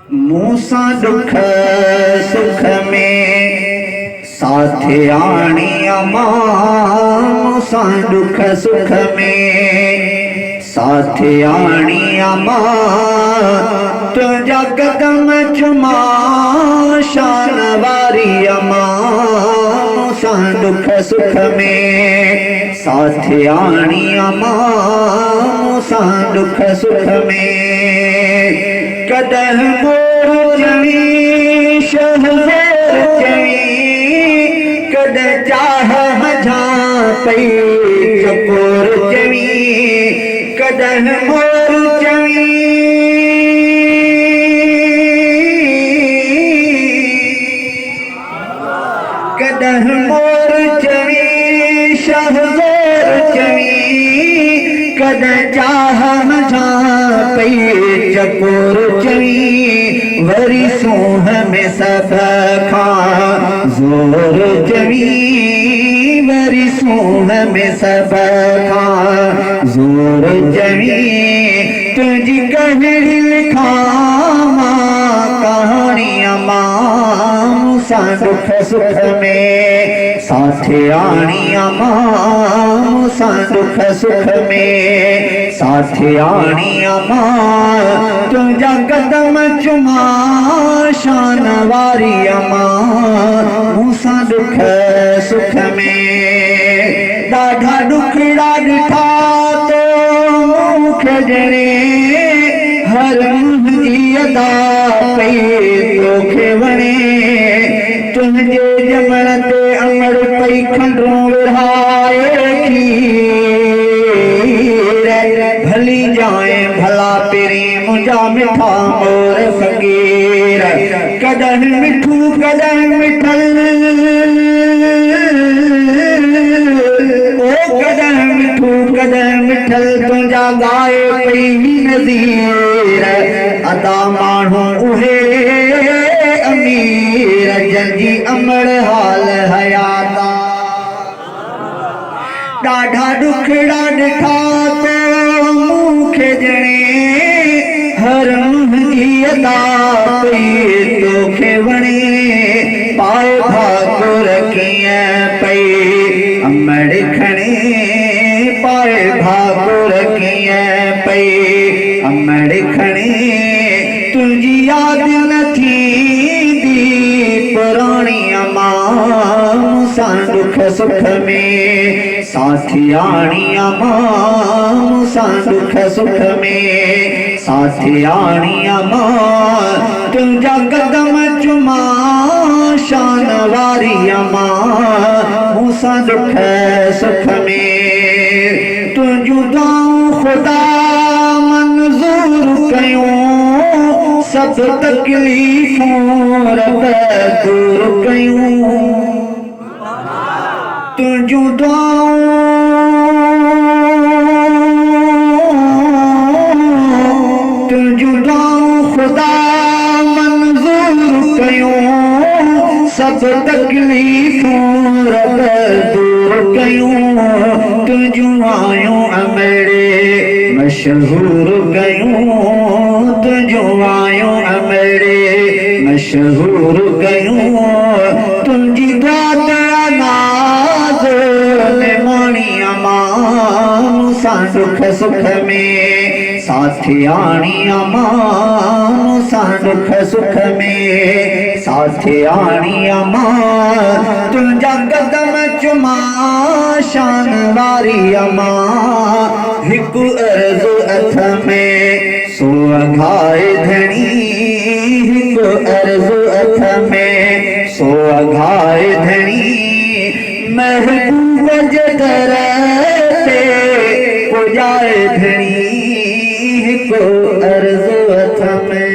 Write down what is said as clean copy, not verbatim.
मूसा दुख सुख में साथ आणी अमा। मूसा दुख सुख में साथ आणी अमा। तुझा कदम चुमा शान वारी अमा। मूसा दुख सुख में साथ आणी अमा। मूसा दुख सुख में कदह मोर चवी शहज़ेर चवी। कद चाह मझा पई चकोर चवी। कदह मोर चवी कदह मोर चवी शहज़ेर चवी। कद चाह मझा पई चकोर चवी। वरी सूह में सब खां ज़ोर चवी। वरी सूह में सब खां ज़ोर चवी। तुझी कहानी लिखां कहानी अमा। मूसा दुख सुख में साथ आणी अमा। मूसा दुख सुख में साथ आणी अमा। तुझा कदम चुमा शान वारी अमा। मूसा दुख सुख में ॾाढा ॾुखड़ा ॾिठा तो मुख जणे। हर मुंहिंजी अदा पई तोखे वणे। तुंहिंजे ॼमण ते अमड़ पई खंडूं विरहाए खीर। भली जाए भला पेरी मुंहिंजा मिठा मोर फ़क़ीर। कॾहिं मिठू कॾहिं मिठल ओ कॾहिं मिठू कॾहिं मिठल तुंहिंजा ॻाए पई नज़ीर। अदा माण्हू उहे अमीर जंहिंजी अमड़ हाल हयाता। ॾाढा ॾुखड़ा ॾिठा तो मूंखे ॼणे। हर मुंहिंजी अदा पई तोखे वणे। पाए भाकुर कीअं पई अमड़ खणे। पाए भाकुर कीअं पई अमड़ खणे। तुंहिंजी यादि न थींदी पुराणी अमा। मूसा दुख सुख में साथ आणी अमा। मूसा दुख सुख में साथ आणी अमा। तुंहिंजा कदम चुमा शान वारी अमा। मूसा दुख सुख में तुंहिंजूं दुआऊं ख़ुदा मंज़ूर कयूं। सब तकलीफ़ूं रब दूर कयूं। तुंहिंजूं दुआऊं ख़ुदा मंज़ूर कयूं। सब तकलीफ़ूं रब दूर कयूं। तुंहिंजूं आयूं अमड़े मशहूर कयूं। तुंहिंजूं आयूं अमड़े मशहूर कयूं। तुंहिंजी दात नाज़ निमाणी अमा। मूसा दुख सुख में साथ आणी अमा। मूसा दुख सुख में साथ आणी अमा। तुंहिंजा कदम चुमा शान वारी अमा। हिकु अर्ज़ु अथ में सो अघाए धणी। हिकु अर्ज़ु अथ में सो अघाए धणी। महबूब जे दर ते पुॼाए धणी। हिकु अर्ज़ु अथ में